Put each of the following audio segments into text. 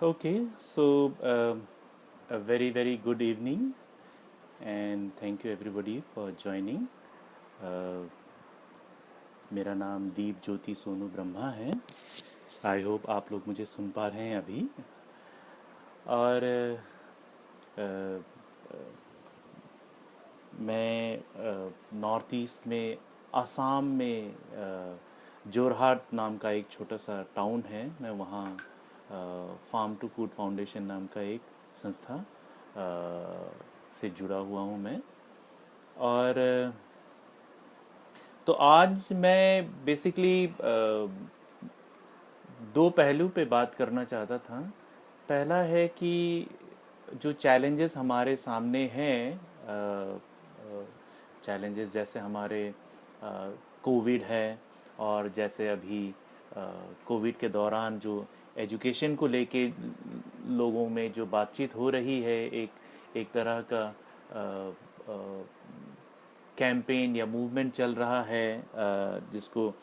Okay, so a very very good evening and thank you everybody for joining. uh, मेरा नाम दीप ज्योति सोनू ब्रह्मा है. I hope आप लोग मुझे सुन पा रहे हैं अभी. और अ, मैं नॉर्थ ईस्ट में असम में जोरहाट नाम का एक छोटा सा टाउन है. मैं वहाँ फार्म टू फूड फाउंडेशन नाम का एक संस्था से जुड़ा हुआ हूँ मैं. और तो आज मैं बेसिकली दो पहलू पे बात करना चाहता था. पहला है कि जो चैलेंजेस हमारे सामने हैं, चैलेंजेस जैसे हमारे कोविड है, और जैसे अभी कोविड के दौरान जो एजुकेशन को लेके लोगों में जो बातचीत हो रही है, एक एक तरह का कैंपेन या मूवमेंट चल रहा है, जिसको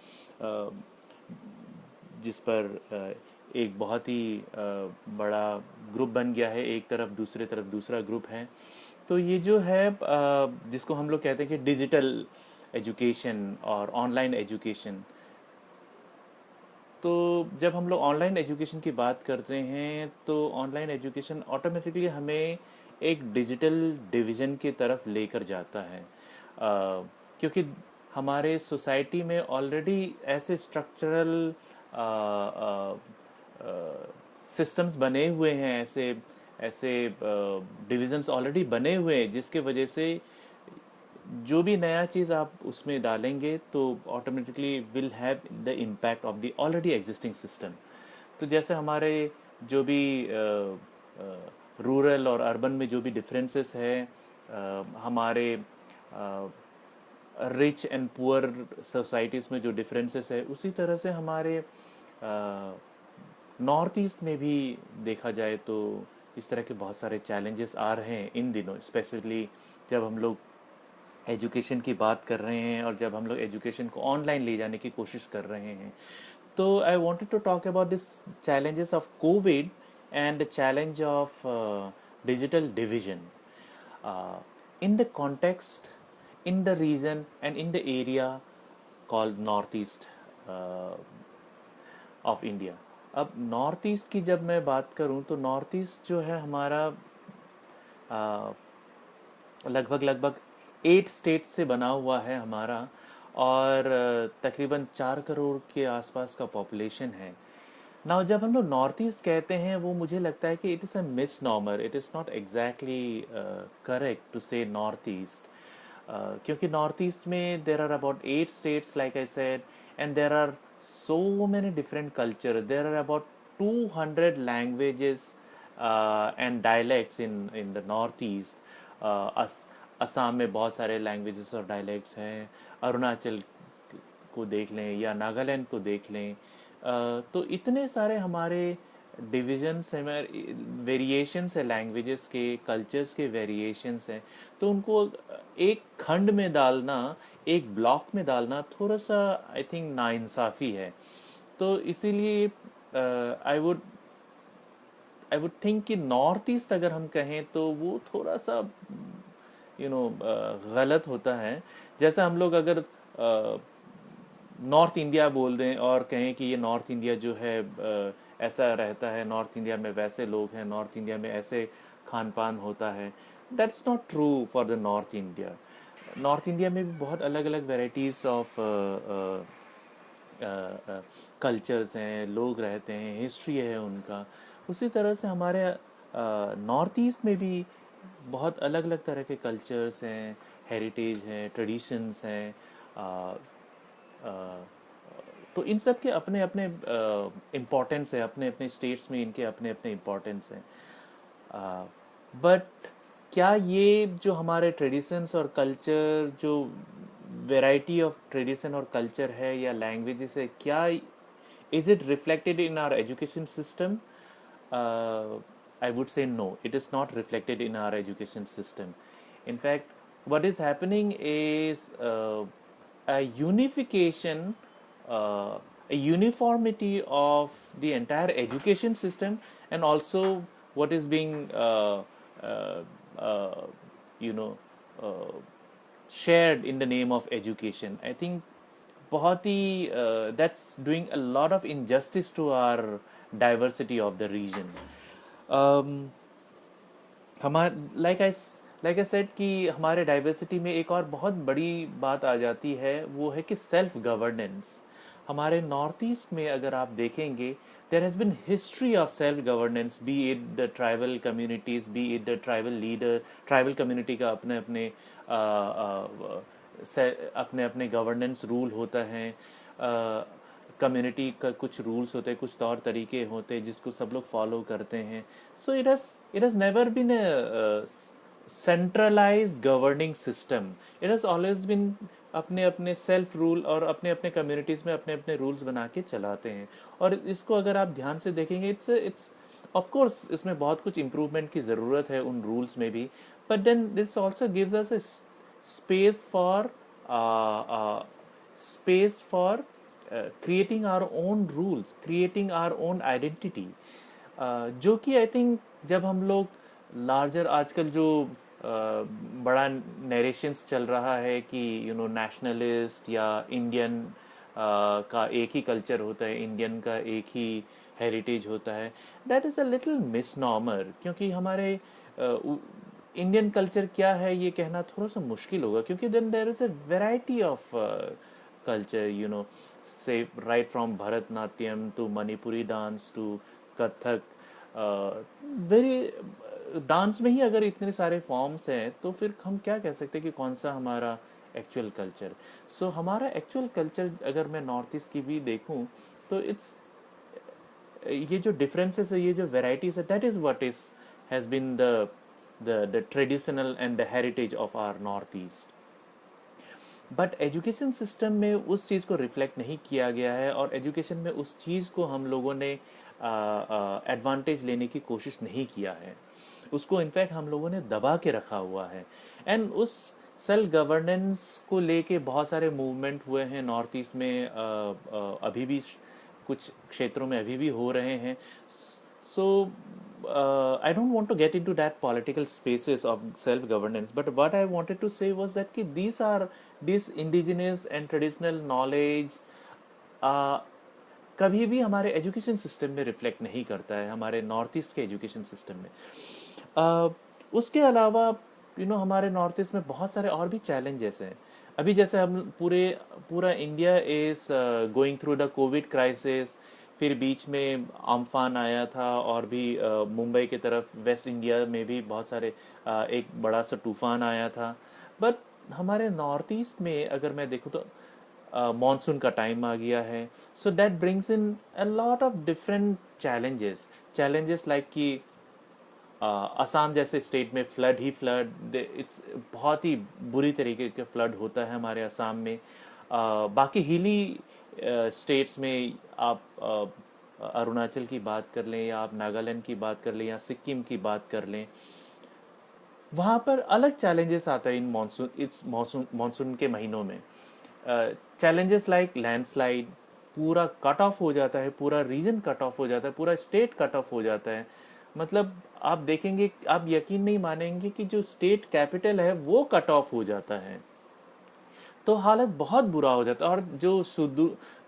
जिस पर एक बहुत ही बड़ा ग्रुप बन गया है. एक तरफ दूसरे तरफ दूसरा ग्रुप है. तो ये जो है जिसको हम लोग कहते हैं कि डिजिटल एजुकेशन और ऑनलाइन एजुकेशन. तो जब हम लोग ऑनलाइन एजुकेशन की बात करते हैं तो ऑनलाइन एजुकेशन ऑटोमेटिकली हमें एक डिजिटल डिवीज़न की तरफ लेकर जाता है. क्योंकि हमारे सोसाइटी में ऑलरेडी ऐसे स्ट्रक्चरल सिस्टम्स बने हुए हैं, ऐसे ऐसे डिविजन्स ऑलरेडी बने हुए हैं, जिसके वजह से जो भी नया चीज़ आप उसमें डालेंगे तो automatically will have the impact of the already existing system. तो जैसे हमारे जो भी रूरल और अर्बन में जो भी डिफरेंसेस है, हमारे रिच एंड पुअर सोसाइटीज़ में जो डिफरेंसेस है, उसी तरह से हमारे नॉर्थ ईस्ट में भी देखा जाए तो इस तरह के बहुत सारे चैलेंजेस आ रहे हैं इन दिनों. स्पेशली जब हम लोग एजुकेशन की बात कर रहे हैं और जब हम लोग एजुकेशन को ऑनलाइन ले जाने की कोशिश कर रहे हैं. तो I wanted to talk about this challenges of COVID and the challenge of digital division in the context, in the region and in the area called northeast of India. अब नॉर्थ ईस्ट की जब मैं बात करूं तो north east जो है हमारा लगभग लगभग 8 स्टेट से बना हुआ है हमारा. और तकरीबन 4 करोड़ के आसपास का पॉपुलेशन है. नाउ जब हम लोग नॉर्थ ईस्ट कहते हैं, वो मुझे लगता है कि it is a misnomer. It is not exactly correct to say north east. क्योंकि नॉर्थ ईस्ट में there are about 8 states like I said, and there are so many different culture. There are about 200 languages and dialects in the northeast. Assam में बहुत सारे languages और dialects हैं. अरुणाचल को देख लें या नागालैंड को देख लें, तो इतने सारे हमारे डिविजन्स हैं, वेरिएशंस है लैंग्वेजेस के, कल्चर्स के वेरिएशंस हैं. तो उनको एक खंड में डालना, एक ब्लॉक में डालना थोड़ा सा आई थिंक नाइंसाफ़ी है. तो इसीलिए आई वुड थिंक कि नॉर्थ ईस्ट अगर हम कहें तो वो थोड़ा सा गलत होता है. जैसे हम लोग अगर नॉर्थ इंडिया बोल दें और कहें कि ये नॉर्थ इंडिया जो है ऐसा रहता है, नॉर्थ इंडिया में वैसे लोग हैं, नॉर्थ इंडिया में ऐसे खान पान होता है. That's not true for the north India. North India में भी बहुत अलग अलग वेराइटीज़ ऑफ कल्चर्स हैं, लोग रहते हैं, हिस्ट्री है उनका. उसी तरह से हमारे नॉर्थ ईस्ट में भी बहुत अलग अलग तरह के कल्चर्स हैं, हेरिटेज हैं, ट्रेडिशंस हैं. तो इन सब के अपने अपने इम्पोर्टेंस है, अपने अपने स्टेट्स में इनके अपने अपने इम्पोर्टेंस हैं. बट क्या ये जो हमारे ट्रेडिशंस और कल्चर, जो वैरायटी ऑफ ट्रेडिशन और कल्चर है या लैंग्वेजेस है, क्या is it reflected in our education system? I would say no, it is not reflected in our education system. In fact, what is happening is a unification uh, a uniformity of the entire education system, and also what is being uh, uh, you know uh, shared in the name of education. I think बहुत ही that's doing a lot of injustice to our diversity of the region. um, हमार like I said कि हमारे diversity में एक और बहुत बड़ी बात आ जाती है, वो है कि सेल्फ गवर्नेंस। हमारे नॉर्थ ईस्ट में अगर आप देखेंगे, there has been history of self governance, be it the tribal communities, be it the tribal leader, tribal community का अपने अपने अपने अपने गवर्नेंस रूल होता है, कम्युनिटी का कुछ रूल्स होते हैं, कुछ तौर तरीके होते हैं जिसको सब लोग फॉलो करते हैं। So it has never been a centralized governing system. It has always been अपने अपने सेल्फ रूल, और अपने अपने कम्युनिटीज़ में अपने अपने रूल्स बना के चलाते हैं। और इसको अगर आप ध्यान से देखेंगे, इट्स ऑफ कोर्स इसमें बहुत कुछ इम्प्रूवमेंट की ज़रूरत है उन रूल्स में भी, but then this also gives us a space for space for creating our own rules, creating our own identity, जो कि आई थिंक जब हम लोग लार्जर आजकल जो बड़ा नरेशंस चल रहा है कि नेशनलिस्ट या इंडियन का एक ही कल्चर होता है, इंडियन का एक ही हेरिटेज होता है, दैट इज़ अ लिटिल मिसनॉमर। क्योंकि हमारे इंडियन कल्चर क्या है ये कहना थोड़ा सा मुश्किल होगा, क्योंकि then there is a variety of culture, say right from Bharatanatyam to Manipuri dance to Kathak. Very dance में ही अगर इतने सारे फॉर्म्स हैं, तो फिर हम क्या कह सकते हैं कि कौन सा हमारा एक्चुअल कल्चर। सो हमारा एक्चुअल कल्चर अगर मैं नॉर्थ ईस्ट की भी देखूं, तो इट्स ये जो डिफरेंसेस है, ये जो वेराइटीज है, that is what is has been the traditional and the heritage of our northeast. But education system में उस चीज़ को रिफ्लेक्ट नहीं किया गया है, और एजुकेशन में उस चीज़ को हम लोगों ने एडवांटेज लेने की कोशिश नहीं किया है। उसको इनफैक्ट हम लोगों ने दबा के रखा हुआ है। एंड उस सेल्फ गवर्नेंस को लेके बहुत सारे मूवमेंट हुए हैं नॉर्थ ईस्ट में, अभी भी कुछ क्षेत्रों में अभी भी हो रहे हैं। So I don't want to get into that political spaces of self-governance, but what I wanted to say was that कि these indigenous and traditional knowledge कभी भी हमारे एजुकेशन सिस्टम में रिफ्लेक्ट नहीं करता है, हमारे नॉर्थ ईस्ट के एजुकेशन सिस्टम में। उसके अलावा हमारे नॉर्थ ईस्ट में बहुत सारे और भी चैलेंजेस हैं। अभी जैसे हम पूरा India is going through the Covid crisis, फिर बीच में अम्फान आया था, और भी मुंबई की तरफ वेस्ट इंडिया में भी बहुत सारे एक बड़ा सा तूफान आया था। बट हमारे नॉर्थ ईस्ट में अगर मैं देखूँ तो मानसून का टाइम आ गया है। So that brings in a lot of different challenges like कि असम जैसे स्टेट में फ्लड ही फ्लड, इट्स बहुत ही बुरी तरीके का फ्लड होता है हमारे असम में। बाकी हिली स्टेट्स में आप अरुणाचल की बात कर लें, या आप नागालैंड की बात कर लें, या सिक्किम की बात कर लें, वहाँ पर अलग चैलेंजेस आता है इन मानसून के महीनों में। चैलेंजेस लाइक लैंडस्लाइड, पूरा कट ऑफ हो जाता है, पूरा रीजन कट ऑफ हो जाता है, पूरा स्टेट कट ऑफ हो जाता है। मतलब आप देखेंगे, आप यकीन नहीं मानेंगे कि जो स्टेट कैपिटल है वो कट ऑफ हो जाता है, तो हालत बहुत बुरा हो जाता है। और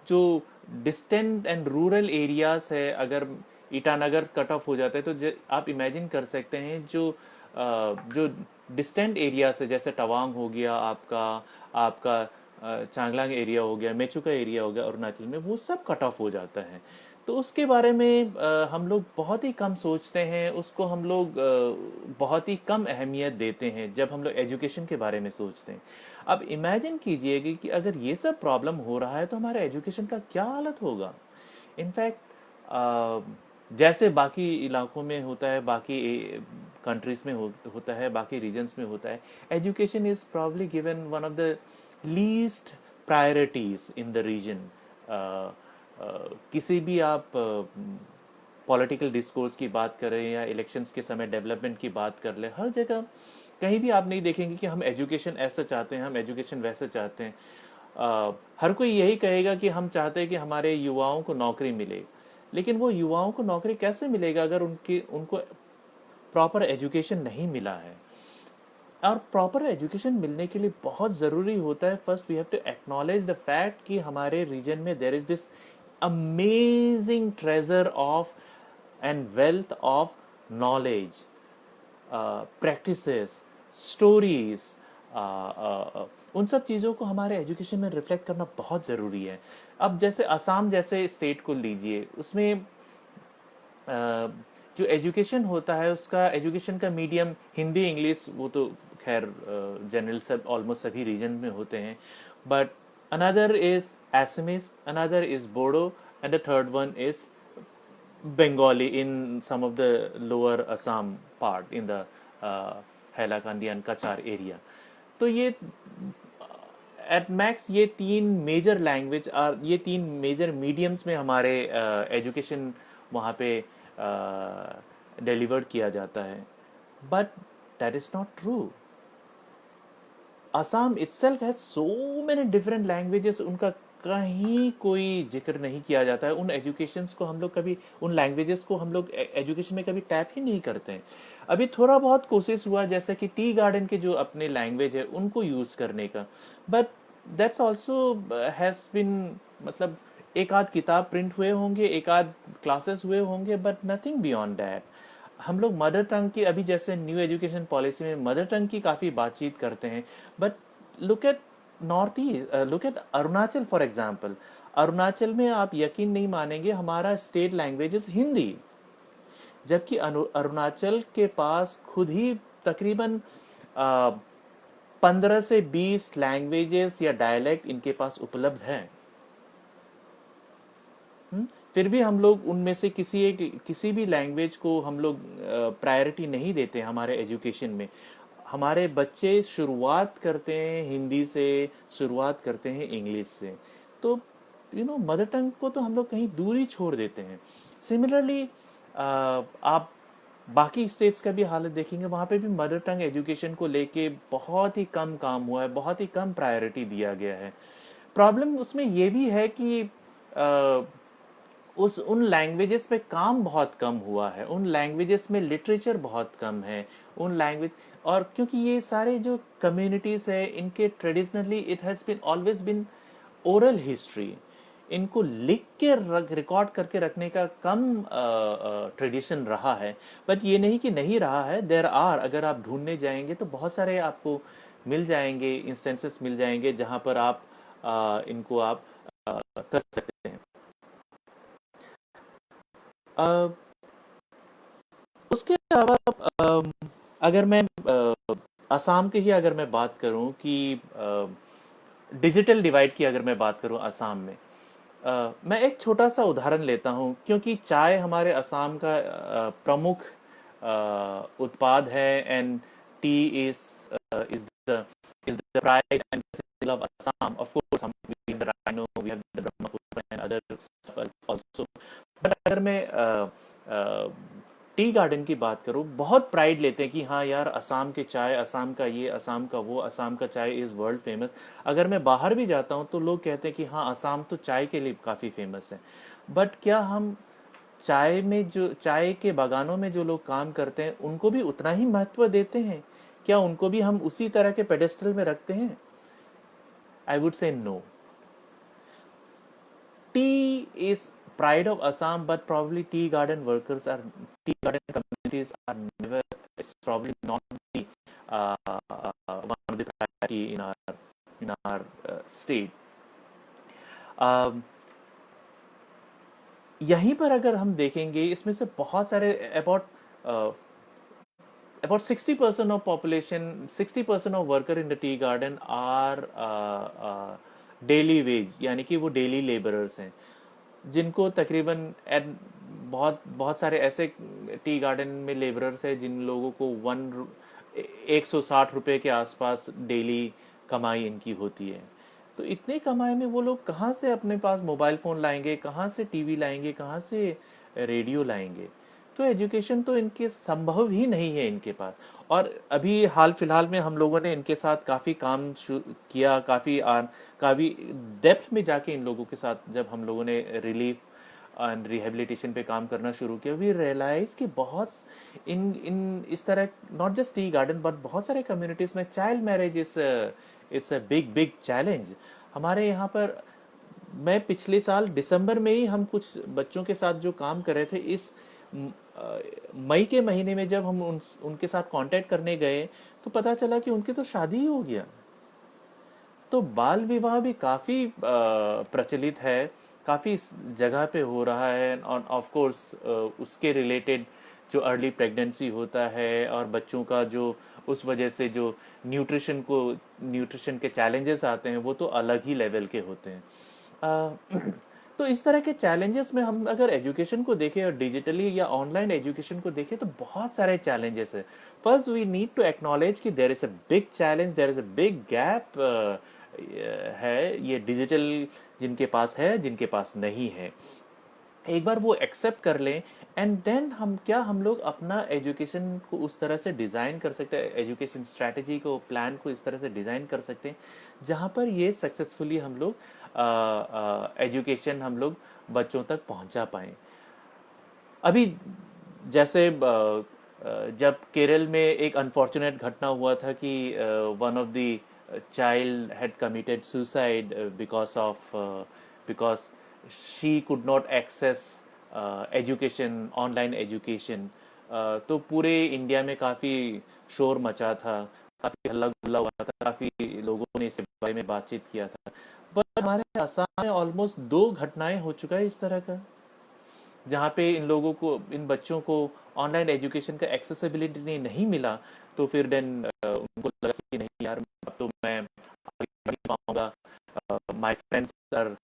जो डिस्टेंट एंड रूरल एरियाज है, अगर ईटानगर कट ऑफ हो जाता है, तो आप इमेजिन कर सकते हैं जो डिस्टेंट एरियाज है, जैसे तवांग हो गया, आपका चांगलांग एरिया हो गया, मेचुका एरिया हो गया अरुणाचल में, वो सब कट ऑफ हो जाता है। तो उसके बारे में हम लोग बहुत ही कम सोचते हैं, उसको हम लोग बहुत ही कम अहमियत देते हैं जब हम लोग एजुकेशन के बारे में सोचते हैं। अब इमेजिन कीजिएगा कि अगर ये सब प्रॉब्लम हो रहा है, तो हमारे एजुकेशन का क्या हालत होगा। इनफैक्ट जैसे बाकी इलाकों में होता है, बाकी कंट्रीज में होता है, बाकी रीजन्स में होता है, education is probably given one of the least priorities in the region. किसी भी आप पॉलिटिकल डिस्कोर्स की बात करें, या इलेक्शंस के समय डेवलपमेंट की बात कर ले, हर जगह कहीं भी आप नहीं देखेंगे कि हम एजुकेशन ऐसा चाहते हैं, हम एजुकेशन वैसा चाहते हैं। हर कोई यही कहेगा कि हम चाहते हैं कि हमारे युवाओं को नौकरी मिले, लेकिन वो युवाओं को नौकरी कैसे मिलेगा अगर उनको प्रॉपर एजुकेशन नहीं मिला है। और प्रॉपर एजुकेशन मिलने के लिए बहुत ज़रूरी होता है, first we have to acknowledge the fact कि हमारे रीजन में there is this amazing treasure of and wealth of knowledge, practices, stories, उन सब चीज़ों को हमारे एजुकेशन में रिफ्लेक्ट करना बहुत ज़रूरी है। अब जैसे असम जैसे स्टेट को लीजिए, उसमें जो एजुकेशन होता है, उसका एजुकेशन का मीडियम हिंदी इंग्लिश, वो तो खैर जनरल सब ऑलमोस्ट सभी रीजन में होते हैं, but another is Assamese, another is Bodo, and the third one is Bengali in some of the lower Assam part in the Hailakandi and Kachar area. तो ये एट मैक्स ये तीन मेजर लैंग्वेज और ये तीन मेजर मीडियम्स में हमारे education वहाँ पे डिलीवर्ड किया जाता है, but that is not true. Assam itself has so many different languages, उनका कहीं कोई जिक्र नहीं किया जाता है। उन एजुकेशंस को हम लोग कभी, उन लैंग्वेजेस को हम लोग एजुकेशन में कभी टैप ही नहीं करते हैं। अभी थोड़ा बहुत कोशिश हुआ जैसे कि टी गार्डन के जो अपने लैंग्वेज है उनको यूज़ करने का, but that's also has been, मतलब एक आध किताब प्रिंट हुए होंगे, एक आध क्लासेस हुए होंगे, बट नथिंग बियॉन्ड दैट। हम लोग मदर टंग की, अभी जैसे न्यू एजुकेशन पॉलिसी में मदर टंग की काफ़ी बातचीत करते हैं, but look at north east, look at Arunachal for example. Arunachal में आप यकीन नहीं मानेंगे, हमारा स्टेट लैंग्वेज इज हिंदी, जबकि अरुणाचल के पास खुद ही तकरीबन 15 से 20 लैंग्वेजेस या डायलेक्ट इनके पास उपलब्ध हैं। फिर भी हम लोग उनमें से किसी भी लैंग्वेज को हम लोग प्रायोरिटी नहीं देते हमारे एजुकेशन में। हमारे बच्चे शुरुआत करते हैं हिंदी से, शुरुआत करते हैं इंग्लिश से, तो मदर टंग को तो हम लोग कहीं दूर ही छोड़ देते हैं। सिमिलरली आप बाकी स्टेट्स का भी हालत देखेंगे, वहाँ पे भी मदर टंग एजुकेशन को लेके बहुत ही कम काम हुआ है, बहुत ही कम प्रायोरिटी दिया गया है। प्रॉब्लम उसमें ये भी है कि उन लैंग्वेजेस पे काम बहुत कम हुआ है, उन लैंग्वेजेस में लिटरेचर बहुत कम है, उन लैंग्वेज, और क्योंकि ये सारे जो कम्युनिटीज है इनके traditionally it has been always been oral history, इनको लिख के रिकॉर्ड करके रखने का कम ट्रेडिशन रहा है। बट ये नहीं कि नहीं रहा है, देयर आर, अगर आप ढूंढने जाएंगे तो बहुत सारे आपको मिल जाएंगे, इंस्टेंसेस मिल जाएंगे जहां पर आप इनको आप कर सकते हैं। अ, उसके अलावा अगर मैं असम की ही अगर मैं बात करूं कि डिजिटल डिवाइड की अगर मैं बात करूं असम में, मैं एक छोटा सा उदाहरण लेता हूं, क्योंकि चाय हमारे असम का प्रमुख उत्पाद है, and T is the pride and symbol of Assam. Of course, we have the Rhino, we have the Brahmaputra and other stuff also. But अगर मैं टी गार्डन की बात करूँ, बहुत प्राइड लेते हैं कि हाँ यार, असम के चाय, असम का ये, असम का वो, असम का चाय इज़ वर्ल्ड फेमस। अगर मैं बाहर भी जाता हूँ तो लोग कहते हैं कि हाँ, असम तो चाय के लिए काफ़ी फेमस है। बट क्या हम चाय में, जो चाय के बागानों में जो लोग काम करते हैं, उनको भी उतना ही महत्व देते हैं? क्या उनको भी हम उसी तरह के पेडेस्टल में रखते हैं? I would say no. Tea is pride of Assam, but probably tea garden communities are never, it's probably not the one of the priority in our state. Um, यहीं पर अगर हम देखेंगे, इसमें से बहुत सारे about 60% of population, 60% of worker in the tea garden are daily veg, यानी कि वो डेली लेबरर्स हैं, जिनको तकरीबन बहुत बहुत सारे ऐसे टी गार्डन में लेबरर्स हैं जिन लोगों को 160 रुपए के आसपास डेली कमाई इनकी होती है। तो इतने कमाई में वो लोग कहाँ से अपने पास मोबाइल फ़ोन लाएंगे, कहाँ से टीवी लाएंगे, कहाँ से रेडियो लाएंगे? तो एजुकेशन तो इनके संभव ही नहीं है इनके पास। और अभी हाल फिलहाल में हम लोगों ने इनके साथ काफ़ी काम किया, काफ़ी डेप्थ में जाके इन लोगों के साथ जब हम लोगों ने रिलीफ एंड रिहेबिलिटेशन पे काम करना शुरू किया, वी रियलाइज कि बहुत इन इन इस तरह not just tea garden but बहुत सारे कम्युनिटीज़ में child marriage it's a big big challenge. हमारे यहाँ पर मैं पिछले साल दिसंबर में ही हम कुछ बच्चों के साथ जो काम कर रहे थे, इस मई के महीने में जब हम उनके साथ कांटेक्ट करने गए तो पता चला कि उनकी तो शादी ही हो गया। तो बाल विवाह भी काफ़ी प्रचलित है, काफ़ी जगह पे हो रहा है। और ऑफ कोर्स उसके रिलेटेड जो अर्ली प्रेगनेंसी होता है और बच्चों का जो उस वजह से जो न्यूट्रिशन के चैलेंजेस आते हैं वो तो अलग ही लेवल के होते हैं। तो इस तरह के चैलेंजेस में हम अगर एजुकेशन को देखें और डिजिटली या ऑनलाइन एजुकेशन को देखें तो बहुत सारे चैलेंजेस है। First we need to acknowledge कि there is a big challenge, there is a big gap है ये डिजिटल जिनके पास है, जिनके पास नहीं है। एक बार वो एक्सेप्ट कर लें एंड देन हम लोग अपना एजुकेशन को उस तरह से डिज़ाइन कर सकते हैं, एजुकेशन स्ट्रैटेजी को, प्लान को इस तरह से डिज़ाइन कर सकते हैं जहाँ पर ये सक्सेसफुली हम लोग एजुकेशन हम लोग बच्चों तक पहुँचा पाएँ। अभी जैसे जब केरल में एक अनफॉर्चुनेट घटना हुआ था कि one of the child had committed suicide because she could not access education, online education. तो पूरे इंडिया में काफ़ी शोर मचा था, काफ़ी हल्ला गुल्ला हुआ था, काफ़ी लोगों ने इस बारे में बातचीत किया था। पर हमारे असम में ऑलमोस्ट 2 घटनाएं हो चुका है इस तरह का, जहाँ पे इन लोगों को, इन बच्चों को ऑनलाइन एजुकेशन का एक्सेसिबिलिटी नहीं मिला। तो फिर देन उनको लगा कि नहीं यार, अब तो मैं आगे बढ़ नहीं पाऊंगा, my friends are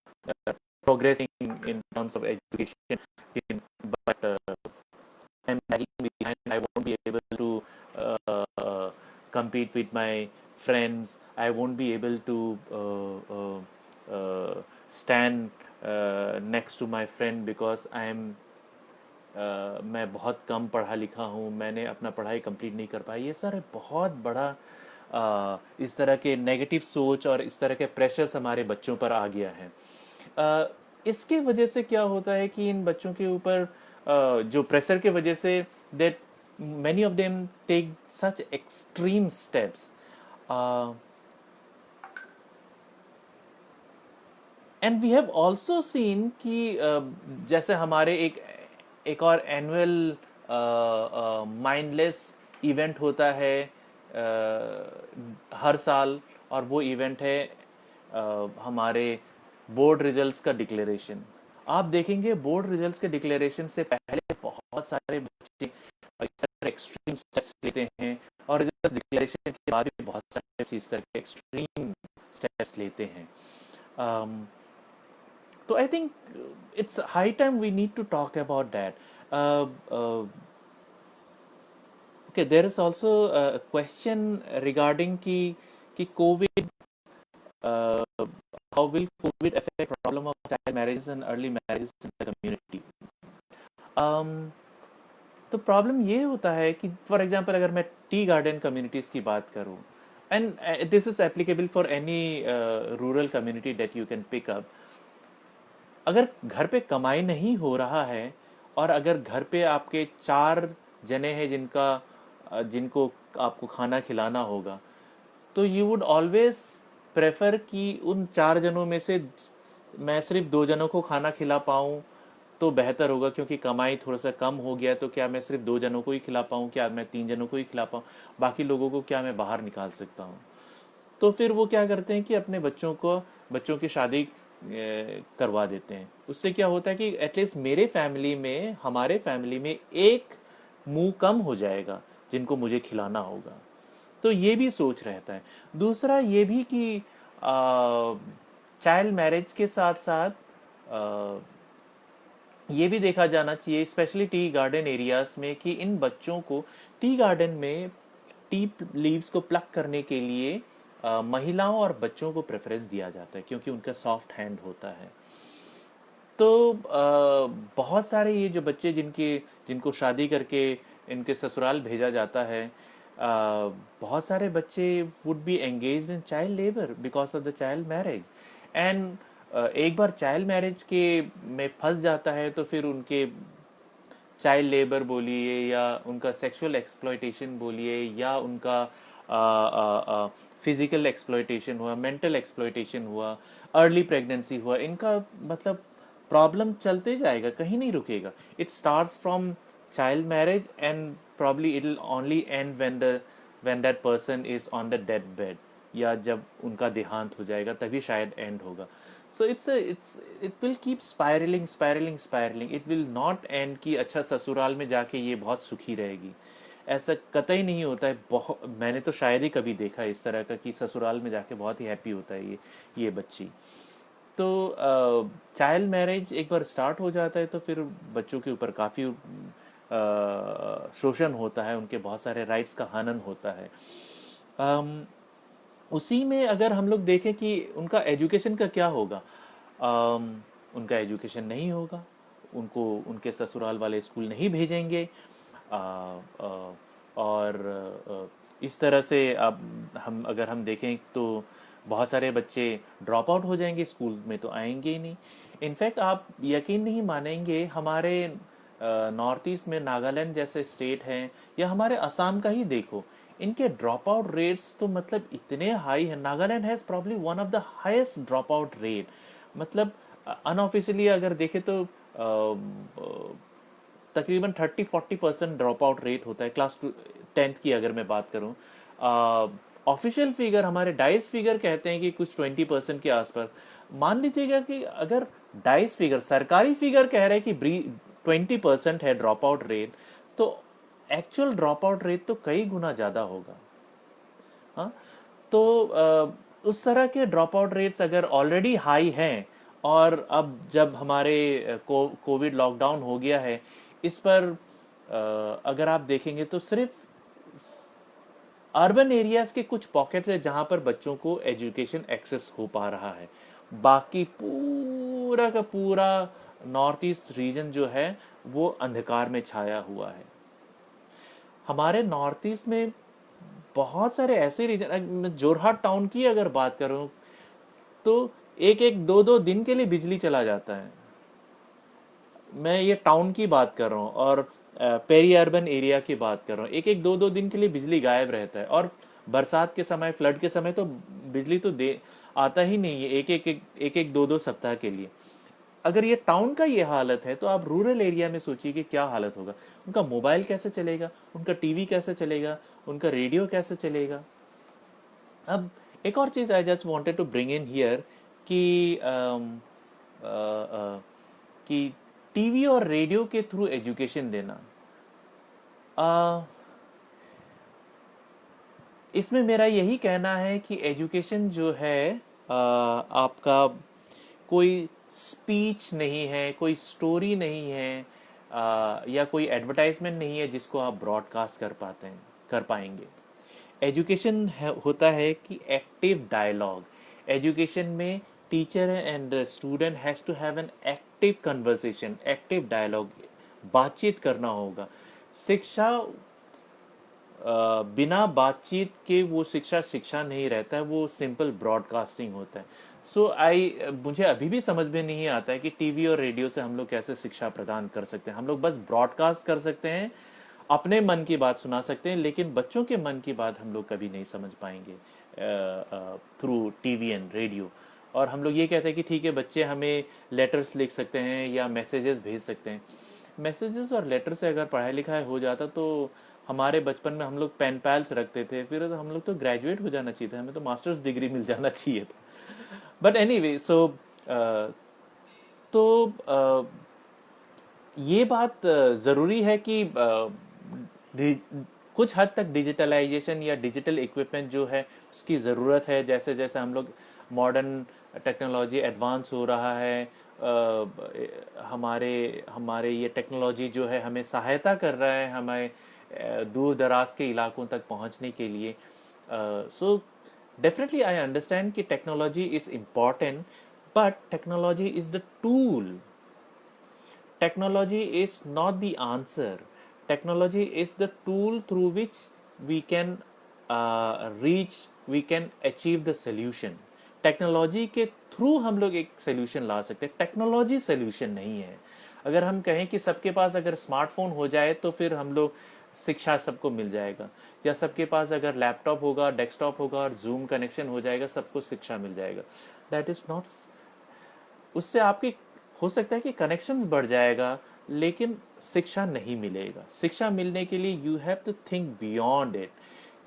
progressing in terms of education, but I'm lagging behind. I won't be able to compete with my friends. I won't be able to stand next to my friend because मैं बहुत कम पढ़ा लिखा हूँ, मैंने अपना पढ़ाई complete नहीं कर पाई। ये सर बहुत बड़ा इस तरह के नेगेटिव सोच और इस तरह के प्रेशर्स हमारे बच्चों पर आ गया है। इसके वजह से क्या होता है कि इन बच्चों के ऊपर जो प्रेशर के वजह से that many of them take such extreme steps, and we have also seen कि जैसे हमारे एक और एनुअल माइंडलेस इवेंट होता है हर साल, और वो इवेंट है हमारे बोर्ड रिजल्ट्स का डिक्लेरेशन। आप देखेंगे बोर्ड रिजल्ट्स के डिक्लेरेशन से पहले बहुत सारे बच्चे इस तरह एक्सट्रीम स्टेप्स लेते हैं, और रिजल्ट डिक्लेरेशन के बाद भी बहुत सारे बच्चे इस तरह के एक्सट्रीम स्टेप्स लेते हैं। तो I think it's high time we need to talk about that. Okay, there is also a question regarding कि COVID, uh, how will COVID affect problem of child marriages and early marriages in the community? um, तो problem ये होता है कि for example अगर मैं tea garden communities की बात करूं, and this is applicable for any rural community that you can pick up. अगर घर पे कमाई नहीं हो रहा है और अगर घर पे आपके 4 जने हैं जिनको आपको खाना खिलाना होगा, तो यू वुड ऑलवेज प्रेफर कि उन 4 जनों में से मैं सिर्फ 2 जनों को खाना खिला पाऊँ तो बेहतर होगा, क्योंकि कमाई थोड़ा सा कम हो गया तो क्या मैं सिर्फ 2 जनों को ही खिला पाऊँ, क्या मैं 3 जनों को ही खिला पाऊँ, बाकी लोगों को क्या मैं बाहर निकाल सकता हूँ। तो फिर वो क्या करते हैं कि अपने बच्चों की शादी करवा देते हैं। उससे क्या होता है कि एटलीस्ट हमारे फैमिली में एक मुंह कम हो जाएगा जिनको मुझे खिलाना होगा। तो ये भी सोच रहता है। दूसरा ये भी कि चाइल्ड मैरिज के साथ साथ ये भी देखा जाना चाहिए, स्पेशली टी गार्डन एरियाज में, कि इन बच्चों को टी गार्डन में टी लीव्स को प्लक करने के लिए महिलाओं और बच्चों को प्रेफरेंस दिया जाता है, क्योंकि उनका सॉफ्ट हैंड होता है। तो बहुत सारे ये जो बच्चे जिनको शादी करके इनके ससुराल भेजा जाता है, बहुत सारे बच्चे would be engaged in child labour because of the child marriage. And एक बार चाइल्ड मैरिज के में फंस जाता है तो फिर उनके चाइल्ड लेबर बोलिए या उनका सेक्सुअल एक्सप्लॉयटेशन बोलिए या उनका फिजिकल एक्सप्लॉयटेशन हुआ, मेंटल एक्सप्लॉयटेशन हुआ, अर्ली प्रेगनेंसी हुआ, इनका मतलब प्रॉब्लम चलते जाएगा, कहीं नहीं रुकेगा। It starts from child marriage and probably it will only and when that person is on the death bed, या जब उनका देहांत हो जाएगा तभी शायद एंड होगा। So it will keep spiralling spiralling spiralling, it will not and कि अच्छा ससुराल में जाके ये बहुत सुखी रहेगी। ऐसा कतई नहीं होता है। बहुत, मैंने तो शायद ही कभी देखा इस तरह का कि ससुराल में जाके बहुत ही हैप्पी होता है ये बच्ची। तो चाइल्ड मैरिज एक बार स्टार्ट हो जाता है तो फिर बच्चों के ऊपर काफ़ी शोषण होता है, उनके बहुत सारे राइट्स का हनन होता है। अम, उसी में अगर हम लोग देखें कि उनका एजुकेशन का क्या होगा, उनका एजुकेशन नहीं होगा, उनको उनके ससुराल वाले स्कूल नहीं भेजेंगे। आ, आ, और इस तरह से अब हम देखें तो बहुत सारे बच्चे ड्रॉप आउट हो जाएंगे, स्कूल में तो आएंगे ही नहीं। इनफैक्ट आप यकीन नहीं मानेंगे, हमारे नॉर्थ ईस्ट में नागालैंड जैसे स्टेट हैं या हमारे असम का ही देखो, इनके ड्रॉप आउट रेट्स तो मतलब इतने हाई हैं। Nagaland has probably one of the highest drop out rate. मतलब अनऑफिशियली अगर देखें तो तकरीबन 30-40% ड्रॉप आउट रेट होता है क्लास 10th की अगर मैं बात करूं। ऑफिशियल फिगर, हमारे डाइस फिगर कहते हैं कि कुछ 20% के आसपास। मान लीजिएगा कि अगर डाइस फिगर, सरकारी फिगर कह रहे हैं कि 20% है ड्रॉप आउट रेट, तो एक्चुअल ड्रॉप आउट रेट तो कई गुना ज़्यादा होगा। हाँ, तो उस तरह के ड्रॉप आउट रेट्स अगर ऑलरेडी हाई हैं, और अब जब हमारे कोविड लॉकडाउन हो गया है, इस पर अगर आप देखेंगे तो सिर्फ अर्बन एरियाज के कुछ पॉकेट्स है जहां पर बच्चों को एजुकेशन एक्सेस हो पा रहा है। बाकी पूरा का पूरा नॉर्थ ईस्ट रीजन जो है वो अंधकार में छाया हुआ है। हमारे नॉर्थ ईस्ट में बहुत सारे ऐसे रीजन, जोरहाट टाउन की अगर बात करूं तो एक एक दो दो दिन के लिए बिजली चला जाता है। मैं ये टाउन की बात कर रहा हूँ, और पेरी अर्बन एरिया की बात कर रहा हूँ। एक एक दो दो दिन के लिए बिजली गायब रहता है, और बरसात के समय, फ्लड के समय तो बिजली तो दे आता ही नहीं है, एक एक दो दो सप्ताह के लिए। अगर ये टाउन का ये हालत है तो आप रूरल एरिया में सोचिए कि क्या हालत होगा। उनका मोबाइल कैसे चलेगा, उनका टीवी कैसे चलेगा, उनका रेडियो कैसे चलेगा। अब एक और चीज I just wanted to bring in here कि कि टीवी और रेडियो के थ्रू एजुकेशन देना, अ, इसमें मेरा यही कहना है कि एजुकेशन जो है आपका कोई स्पीच नहीं है, कोई स्टोरी नहीं है, या कोई एडवर्टाइजमेंट नहीं है जिसको आप ब्रॉडकास्ट कर पाएंगे। एजुकेशन होता है कि एक्टिव डायलॉग। एजुकेशन में teacher and student has to have an active conversation, active dialogue, बातचीत करना होगा। शिक्षा बिना बातचीत के वो शिक्षा शिक्षा नहीं रहता है, वो सिंपल ब्रॉडकास्टिंग होता है। मुझे अभी भी समझ में नहीं आता है कि टीवी और रेडियो से हम लोग कैसे शिक्षा प्रदान कर सकते हैं। हम लोग बस ब्रॉडकास्ट कर सकते हैं, अपने मन की बात सुना सकते हैं, लेकिन बच्चों के मन की बात हम लोग कभी नहीं समझ पाएंगे थ्रू टीवी एंड रेडियो। और हम लोग ये कहते हैं कि ठीक है, बच्चे हमें लेटर्स लिख सकते हैं या मैसेजेस भेज सकते हैं। मैसेजेस और लेटर से अगर पढ़ाई लिखाई हो जाता तो हमारे बचपन में हम लोग पेन पैल्स रखते थे, फिर हम लोग तो ग्रेजुएट हो जाना चाहिए था, हमें तो मास्टर्स डिग्री मिल जाना चाहिए था। बट एनीवे, सो तो ये बात ज़रूरी है कि कुछ हद तक डिजिटलाइजेशन या डिजिटल इक्विपमेंट जो है उसकी ज़रूरत है। जैसे जैसे हम लोग मॉडर्न टेक्नोलॉजी एडवांस हो रहा है, हमारे हमारे ये टेक्नोलॉजी जो है हमें सहायता कर रहा है हमें दूर दराज के इलाकों तक पहुंचने के लिए। सो डेफिनेटली आई अंडरस्टैंड कि technology is important, but technology is the tool technology is not the answer. Technology is the tool through which we can we can achieve the solution. Technology के through हम लोग एक solution ला सकते हैं, technology solution नहीं है। अगर हम कहें कि सबके पास अगर स्मार्टफोन हो जाए तो फिर हम लोग शिक्षा सबको मिल जाएगा, या सबके पास अगर लैपटॉप होगा, डेस्कटॉप होगा और जूम कनेक्शन हो जाएगा, सबको शिक्षा मिल जाएगा। दैट इज नॉट, उससे आपके हो सकता है कि कनेक्शंस बढ़ जाएगा लेकिन शिक्षा नहीं मिलेगा। शिक्षा मिलने के लिए you have to think beyond it.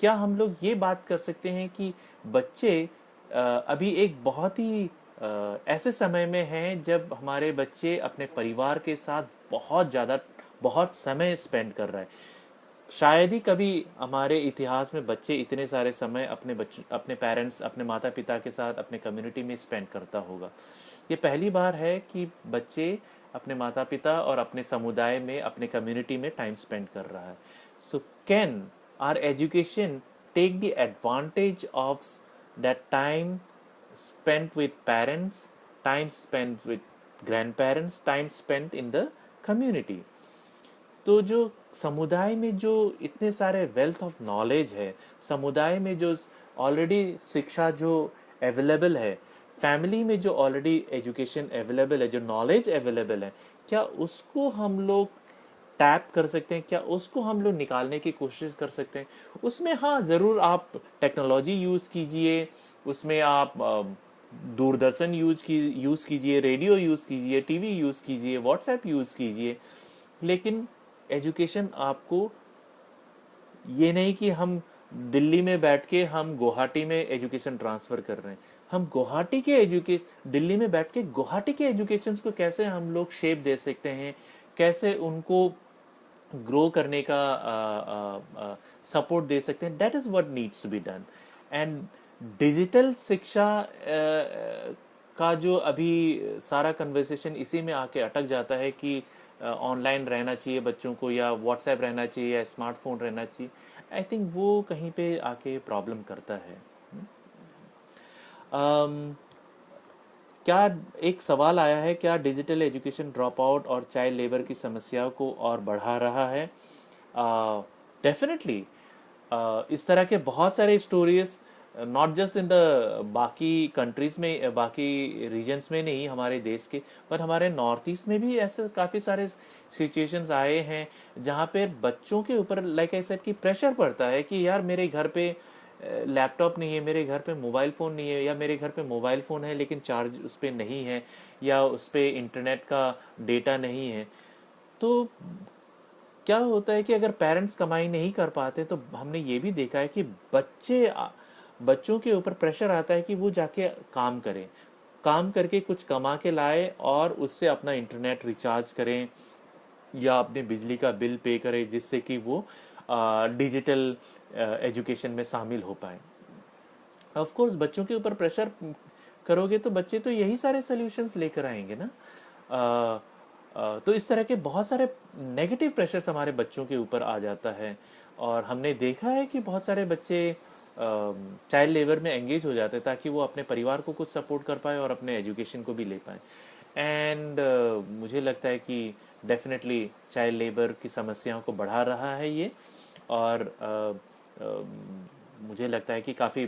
क्या हम लोग ये बात कर सकते हैं कि बच्चे अभी एक बहुत ही ऐसे समय में हैं जब हमारे बच्चे अपने परिवार के साथ बहुत समय स्पेंड कर रहे हैं। शायद ही कभी हमारे इतिहास में बच्चे इतने सारे समय अपने पेरेंट्स, अपने माता पिता के साथ, अपने कम्युनिटी में स्पेंड करता होगा। ये पहली बार है कि बच्चे अपने माता पिता और अपने समुदाय में, अपने कम्युनिटी में टाइम स्पेंड कर रहा है। So can our education take the advantage of that time spent with parents, time spent with grandparents, time spent in the community? तो जो समुदाय में जो इतने सारे वेल्थ ऑफ नॉलेज है, समुदाय में जो ऑलरेडी शिक्षा जो अवेलेबल है, फैमिली में जो ऑलरेडी एजुकेशन अवेलेबल है, जो नॉलेज अवेलेबल है, क्या उसको हम लोग टैप कर सकते हैं? क्या उसको हम लोग निकालने की कोशिश कर सकते हैं? उसमें हाँ ज़रूर आप टेक्नोलॉजी यूज़ कीजिए, उसमें आप दूरदर्शन यूज़ कीजिए, रेडियो यूज़ कीजिए, टीवी यूज़ कीजिए, व्हाट्सएप यूज़ कीजिए, लेकिन एजुकेशन आपको ये नहीं कि हम दिल्ली में बैठ के हम गुवाहाटी में एजुकेशन ट्रांसफ़र कर रहे हैं। हम गुवाहाटी के दिल्ली में बैठ के गुवाहाटी के एजुकेशन को कैसे हम लोग शेप दे सकते हैं, कैसे उनको ग्रो करने का सपोर्ट दे सकते हैं, that is what needs to be done. And digital शिक्षा का जो अभी सारा कन्वर्सेशन इसी में आके अटक जाता है कि ऑनलाइन रहना चाहिए बच्चों को, या व्हाट्सएप रहना चाहिए, या स्मार्टफोन रहना चाहिए। आई थिंक वो कहीं पे आके प्रॉब्लम करता है। क्या एक सवाल आया है, क्या डिजिटल एजुकेशन ड्रॉप आउट और चाइल्ड लेबर की समस्याओं को और बढ़ा रहा है? डेफिनेटली इस तरह के बहुत सारे stories, not just in the बाकी कंट्रीज में, बाकी रीजन्स में नहीं हमारे देश के, पर हमारे नॉर्थ ईस्ट में भी ऐसे काफ़ी सारे सिचुएशंस आए हैं जहाँ पे बच्चों के ऊपर लाइक आई सेड कि प्रेशर पड़ता है कि यार मेरे घर पे लैपटॉप नहीं है, मेरे घर पे मोबाइल फ़ोन नहीं है, या मेरे घर पे मोबाइल फ़ोन है लेकिन चार्ज उस पर नहीं है, या उस पर इंटरनेट का डेटा नहीं है। तो क्या होता है कि अगर पेरेंट्स कमाई नहीं कर पाते तो हमने ये भी देखा है कि बच्चों के ऊपर प्रेशर आता है कि वो जाके काम करें, काम करके कुछ कमा के लाए और उससे अपना इंटरनेट रिचार्ज करें या अपने बिजली का बिल पे करें, जिससे कि वो डिजिटल एजुकेशन में शामिल हो पाए। ऑफ कोर्स बच्चों के ऊपर प्रेशर करोगे तो बच्चे तो यही सारे सॉल्यूशंस लेकर आएंगे ना। तो इस तरह के बहुत सारे नेगेटिव प्रेशर्स हमारे बच्चों के ऊपर आ जाता है, और हमने देखा है कि बहुत सारे बच्चे चाइल्ड लेबर में एंगेज हो जाते हैं ताकि वो अपने परिवार को कुछ सपोर्ट कर पाए और अपने एजुकेशन को भी ले पाए। एंड मुझे लगता है कि डेफिनेटली चाइल्ड लेबर की समस्याओं को बढ़ा रहा है ये, और मुझे लगता है कि काफ़ी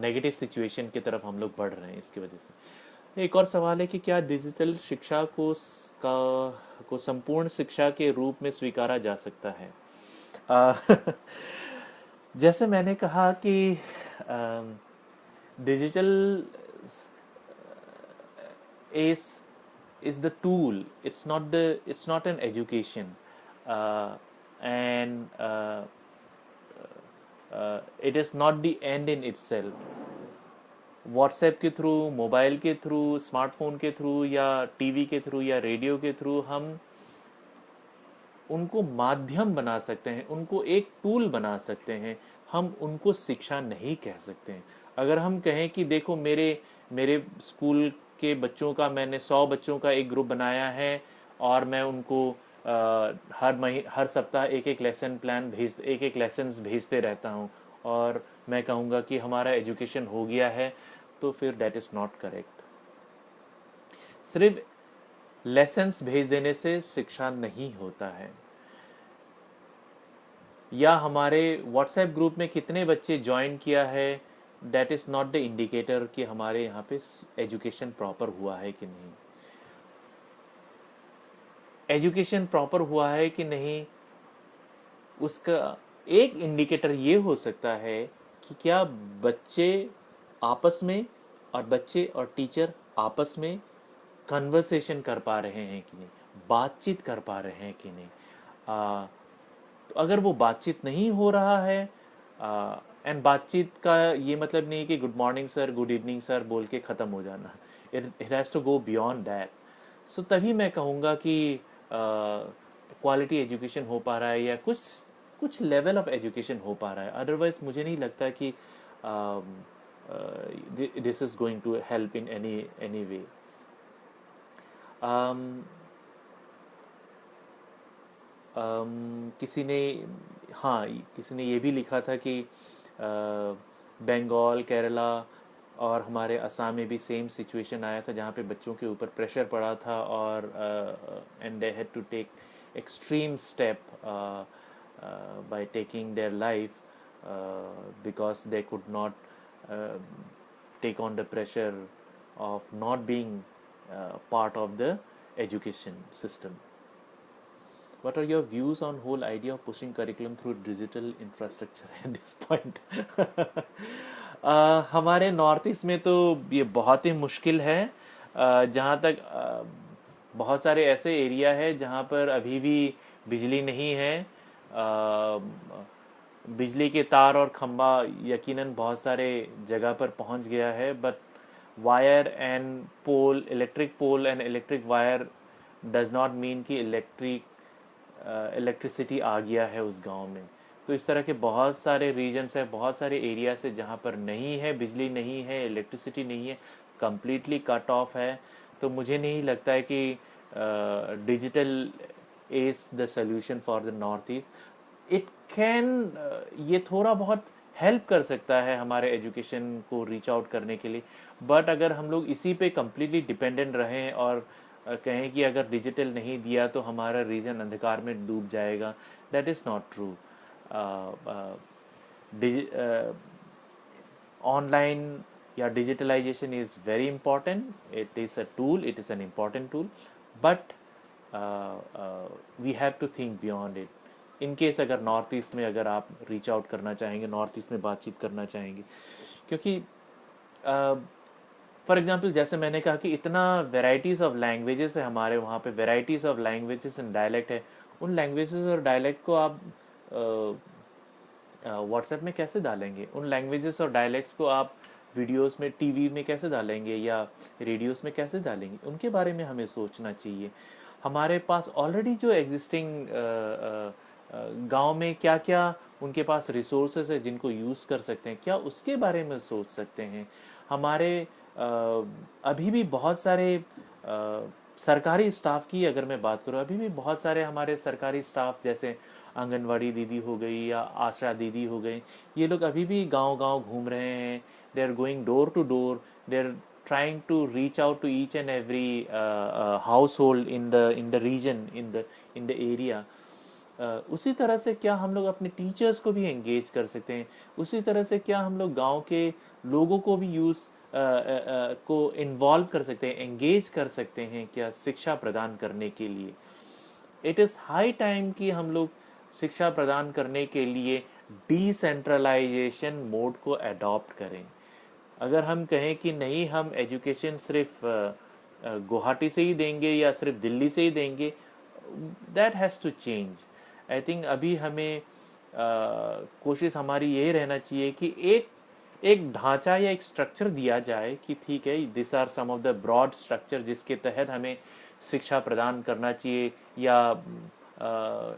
नेगेटिव सिचुएशन की तरफ हम लोग बढ़ रहे हैं इसकी वजह से। एक और सवाल है कि क्या डिजिटल शिक्षा को संपूर्ण शिक्षा के रूप में स्वीकारा जा सकता है? जैसे मैंने कहा कि digital is the tool, it's not an education, and it is not the end in itself. WhatsApp के थ्रू, मोबाइल के थ्रू, स्मार्टफोन के थ्रू, या टीवी के थ्रू, या रेडियो के थ्रू हम उनको माध्यम बना सकते हैं, उनको एक टूल बना सकते हैं, हम उनको शिक्षा नहीं कह सकते हैं। अगर हम कहें कि देखो मेरे स्कूल के बच्चों का, मैंने 100 बच्चों का एक ग्रुप बनाया है और मैं उनको हर सप्ताह एक लेसन्स भेजते रहता हूँ, और मैं कहूँगा कि हमारा एजुकेशन हो गया है, तो फिर दैट इज़ नॉट करेक्ट। सिर्फ लेसन्स भेज देने से शिक्षा नहीं होता है। या हमारे व्हाट्सएप ग्रुप में कितने बच्चे ज्वाइन किया है, that is not the indicator कि हमारे यहाँ पे एजुकेशन प्रॉपर हुआ है कि नहीं। एजुकेशन प्रॉपर हुआ है कि नहीं, उसका एक इंडिकेटर ये हो सकता है कि क्या बच्चे आपस में और बच्चे और टीचर आपस में कन्वर्सेशन कर पा रहे हैं कि नहीं, बातचीत कर पा रहे हैं कि नहीं। तो अगर वो बातचीत नहीं हो रहा है, एंड बातचीत का ये मतलब नहीं कि good morning sir, good evening sir बोल के ख़त्म हो जाना, it has to go beyond that. So तभी मैं कहूँगा कि क्वालिटी एजुकेशन हो पा रहा है, या कुछ कुछ लेवल ऑफ एजुकेशन हो पा रहा है। अदरवाइज मुझे नहीं लगता कि this is going to help in any way. किसी ने, हाँ, किसी ने ये भी लिखा था कि बंगाल, केरला और हमारे असम में भी सेम सिचुएशन आया था, जहाँ पे बच्चों के ऊपर प्रेशर पड़ा था, और and they had to take extreme step by taking their life because they could not take on the pressure of not being part of the education system. What are your views on whole idea of pushing curriculum through digital infrastructure at this point? हमारे north east में तो ये बहुत ही मुश्किल है। जहाँ तक बहुत सारे ऐसे एरिया है जहाँ पर अभी भी बिजली नहीं है। बिजली के तार और खंबा यकीनन बहुत सारे जगह पर पहुंच गया है, but wire and pole, electric pole and electric wire does not mean कि इलेक्ट्रिसिटी आ गया है उस गांव में। तो इस तरह के बहुत सारे रीजन्स है, बहुत सारे एरियाज है जहाँ पर नहीं है, बिजली नहीं है, इलेक्ट्रिसिटी नहीं है, कम्प्लीटली कट ऑफ है। तो मुझे नहीं लगता है कि digital is the solution for the north east. It can, ये थोड़ा बहुत हेल्प कर सकता है हमारे एजुकेशन को रीच आउट करने के लिए, बट अगर हम लोग इसी पे कम्प्लीटली डिपेंडेंट रहें और कहें कि अगर डिजिटल नहीं दिया तो हमारा रीजन अंधकार में डूब जाएगा, that is not true. Online या digitalisation is very important, it is a tool, it is an important tool, but we have to think beyond it. In case अगर नॉर्थ ईस्ट में अगर आप रीच आउट करना चाहेंगे, north east में बातचीत करना चाहेंगे, क्योंकि फॉर एग्जांपल जैसे मैंने कहा कि इतना वेराइटीज़ ऑफ लैंग्वेजेस है हमारे वहाँ पे, varieties of languages and dialect है। उन लैंग्वेजेस और डायलेक्ट को आप व्हाट्सएप में कैसे डालेंगे? उन लैंग्वेजेस और डायलेक्ट्स को आप वीडियोस में, टीवी में कैसे डालेंगे या रेडियोस में कैसे डालेंगे? उनके बारे में हमें सोचना चाहिए। हमारे पास ऑलरेडी जो एग्जिस्टिंग गांव में क्या क्या उनके पास रिसोर्सेज है जिनको यूज़ कर सकते हैं, क्या उसके बारे में सोच सकते हैं। हमारे अभी भी बहुत सारे सरकारी स्टाफ की अगर मैं बात करूँ, अभी भी बहुत सारे हमारे सरकारी स्टाफ जैसे आंगनवाड़ी दीदी हो गई या आशा दीदी हो गई, ये लोग अभी भी गांव-गांव घूम रहे हैं। They are going door to door, they are trying to reach out to each and every household in the region, in the area. उसी तरह से क्या हम लोग अपने टीचर्स को भी एंगेज कर सकते हैं? उसी तरह से क्या हम लोग गांव के लोगों को भी को इन्वॉल्व कर सकते हैं, एंगेज कर सकते हैं क्या शिक्षा प्रदान करने के लिए? इट इज़ हाई टाइम कि हम लोग शिक्षा प्रदान करने के लिए डिसेंट्रलाइजेशन मोड को अडॉप्ट करें। अगर हम कहें कि नहीं, हम एजुकेशन सिर्फ गुवाहाटी से ही देंगे या सिर्फ दिल्ली से ही देंगे, that has to change. I think अभी हमें कोशिश हमारी यही रहना चाहिए कि एक ढांचा या एक स्ट्रक्चर दिया जाए कि ठीक है, this are some of the broad structure जिसके तहत हमें शिक्षा प्रदान करना चाहिए, या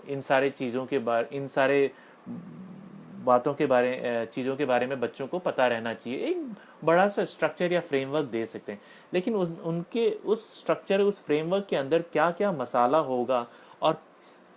इन सारे चीज़ों के बारे, इन सारे बातों के बारे, चीज़ों के बारे में बच्चों को पता रहना चाहिए। एक बड़ा सा स्ट्रक्चर या फ्रेमवर्क दे सकते हैं, लेकिन उनके उस स्ट्रक्चर, उस फ्रेमवर्क के अंदर क्या क्या मसाला होगा और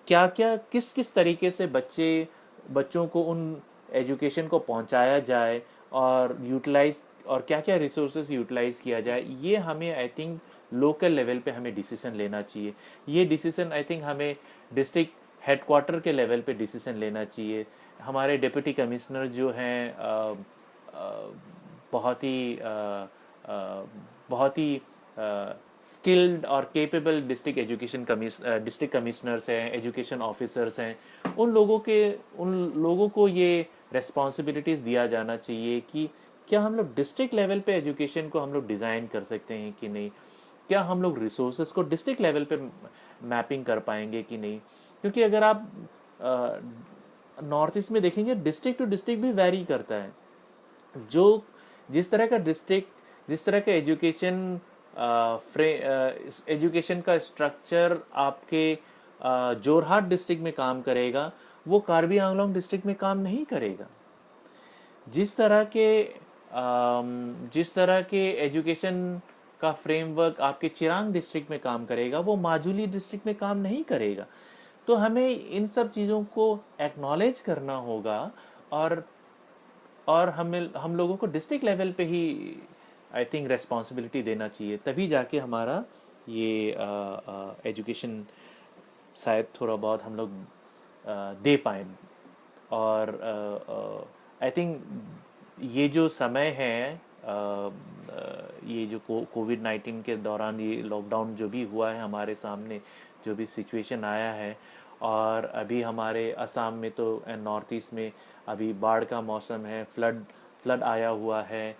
क्या क्या किस किस तरीके से बच्चों को उन एजुकेशन को पहुंचाया जाए और यूटिलाइज, और क्या क्या रिसोर्सेज यूटिलाइज किया जाए, ये हमें आई थिंक लोकल लेवल पे हमें डिसीजन लेना चाहिए। ये डिसीजन आई थिंक हमें डिस्ट्रिक्ट हेडक्वार्टर के लेवल पे डिसीजन लेना चाहिए। हमारे डिप्टी कमिश्नर जो हैं बहुत ही बहुत ही स्किल्ड और केपेबल डिस्ट्रिक्ट कमिश्नर्स हैं, एजुकेशन ऑफिसर्स हैं, उन लोगों को ये रेस्पॉन्सिबिलिटीज़ दिया जाना चाहिए कि क्या हम लोग डिस्ट्रिक्ट लेवल पे एजुकेशन को हम लोग डिज़ाइन कर सकते हैं कि नहीं, क्या हम लोग रिसोर्सेज को डिस्ट्रिक्ट लेवल पे मैपिंग कर पाएंगे कि नहीं। क्योंकि अगर आप नॉर्थ ईस्ट में देखेंगे डिस्ट्रिक्ट टू डिस्ट्रिक्ट भी वैरी करता है। जो जिस तरह का डिस्ट्रिक्ट, जिस तरह का एजुकेशन का स्ट्रक्चर आपके जोरहाट डिस्ट्रिक्ट में काम करेगा, वो कार्बी आंगलोंग डिस्ट्रिक्ट में काम नहीं करेगा। जिस तरह के जिस तरह के एजुकेशन का फ्रेमवर्क आपके चिरांग डिस्ट्रिक्ट में काम करेगा, वो माजुली डिस्ट्रिक्ट में काम नहीं करेगा। तो हमें इन सब चीज़ों को एक्नॉलेज करना होगा और हम लोगों को डिस्ट्रिक्ट लेवल पे ही आई थिंक रेस्पॉन्सिबिलिटी देना चाहिए, तभी जाके हमारा ये एजुकेशन शायद थोड़ा बहुत हम लोग दे पाए। और आई थिंक ये जो समय है, ये जो कोविड-19 के दौरान ये लॉकडाउन जो भी हुआ है हमारे सामने, जो भी सिचुएशन आया है, और अभी हमारे असम में तो नॉर्थ ईस्ट में अभी बाढ़ का मौसम है, फ्लड आया हुआ है,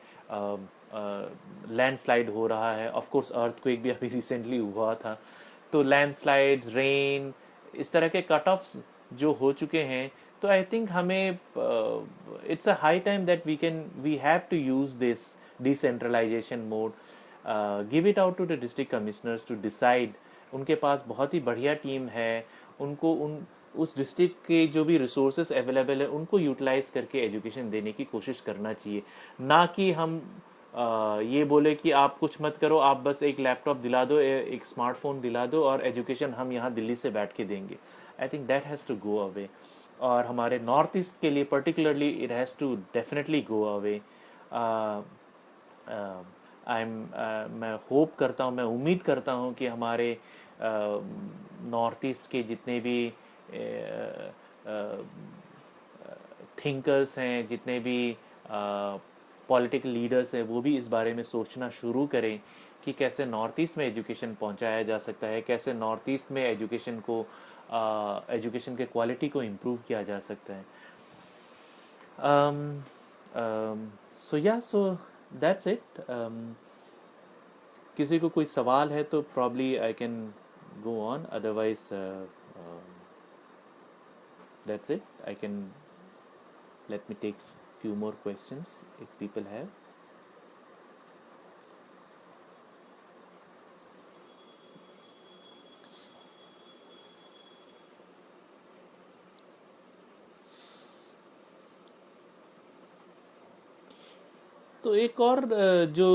लैंडस्लाइड हो रहा है, ऑफ कोर्स अर्थक्वेक भी अभी रिसेंटली हुआ था। तो लैंडस्लाइड्स, रेन, इस तरह के कट ऑफ्स जो हो चुके हैं, तो आई थिंक हमें it's a high time that we have to use this decentralisation mode, give it out to the district commissioners to decide. उनके पास बहुत ही बढ़िया टीम है, उनको उस डिस्ट्रिक्ट के जो भी रिसोर्सेस अवेलेबल है उनको यूटिलाइज करके एजुकेशन देने की कोशिश करना चाहिए। ना कि हम ये बोले कि आप कुछ मत करो, आप बस एक लैपटॉप दिला दो, एक स्मार्टफोन दिला दो और एजुकेशन हम यहाँ दिल्ली से बैठ के देंगे। I think that has to go away. और हमारे नॉर्थ ईस्ट के लिए particularly it has to definitely go away. मैं होप करता हूँ, मैं उम्मीद करता हूँ कि हमारे नॉर्थ ईस्ट के जितने भी थिंकर्स हैं, जितने भी पॉलिटिकल लीडर्स हैं, वो भी इस बारे में सोचना शुरू करें कि कैसे नॉर्थ ईस्ट में एजुकेशन पहुंचाया जा सकता है, कैसे नॉर्थ ईस्ट में एजुकेशन के क्वालिटी को इम्प्रूव किया जा सकता है। So that's it. किसी को कोई सवाल है तो probably I can go on, otherwise that's it. I can let me take few more questions if people have. तो एक और जो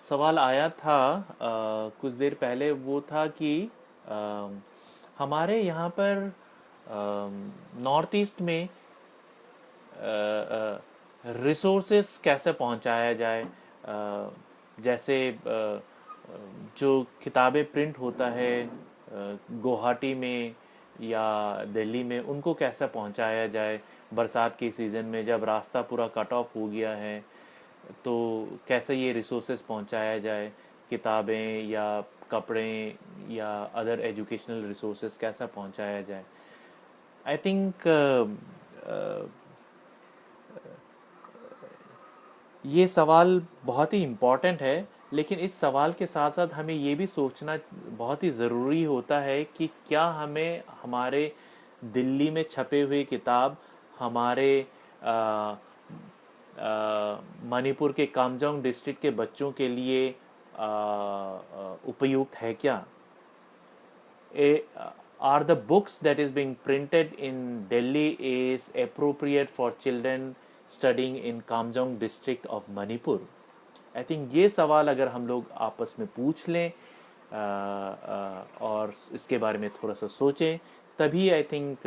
सवाल आया था कुछ देर पहले, वो था कि हमारे यहाँ पर नॉर्थ ईस्ट में रिसोर्सेस कैसे पहुँचाया जाए। जैसे जो किताबें प्रिंट होता है गुवाहाटी में या दिल्ली में, उनको कैसे पहुँचाया जाए बरसात के सीज़न में जब रास्ता पूरा कट ऑफ हो गया है, तो कैसे ये रिसोर्सेज पहुंचाया जाए, किताबें या कपड़े या अदर एजुकेशनल रिसोर्सेज कैसा पहुंचाया जाए। आई थिंक ये सवाल बहुत ही इम्पॉर्टेंट है, लेकिन इस सवाल के साथ साथ हमें ये भी सोचना बहुत ही ज़रूरी होता है कि क्या हमें हमारे दिल्ली में छपे हुए किताब हमारे मणिपुर के कामजांग डिस्ट्रिक्ट के बच्चों के लिए उपयुक्त है क्या? Are the books that is being printed in Delhi is appropriate for children studying in Kamjong district of Manipur? I think ये सवाल अगर हम लोग आपस में पूछ लें और इसके बारे में थोड़ा सा सोचें, तभी आई थिंक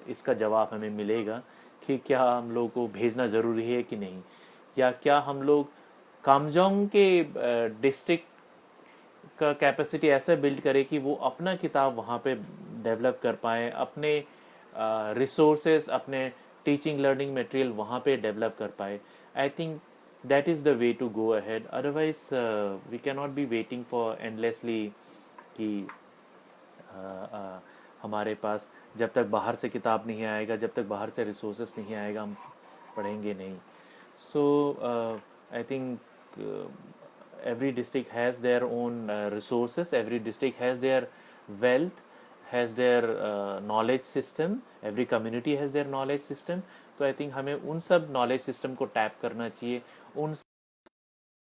इसका जवाब हमें मिलेगा कि क्या हम लोग को भेजना ज़रूरी है कि नहीं, या क्या हम लोग कामजोंग के डिस्ट्रिक्ट का कैपेसिटी ऐसा बिल्ड करे कि वो अपना किताब वहाँ पे डेवलप कर पाए, अपने रिसोर्सेस, अपने टीचिंग लर्निंग मटेरियल वहाँ पे डेवलप कर पाए. I think that is the way to go ahead. Otherwise we cannot be waiting for endlessly कि हमारे पास जब तक बाहर से किताब नहीं आएगा, जब तक बाहर से रिसोर्सेस नहीं आएगा, हम पढ़ेंगे नहीं. So I think every district has their own resources, every district has their wealth, has their knowledge system, every community has their knowledge system. तो आई थिंक हमें उन सब नॉलेज सिस्टम को टैप करना चाहिए, उन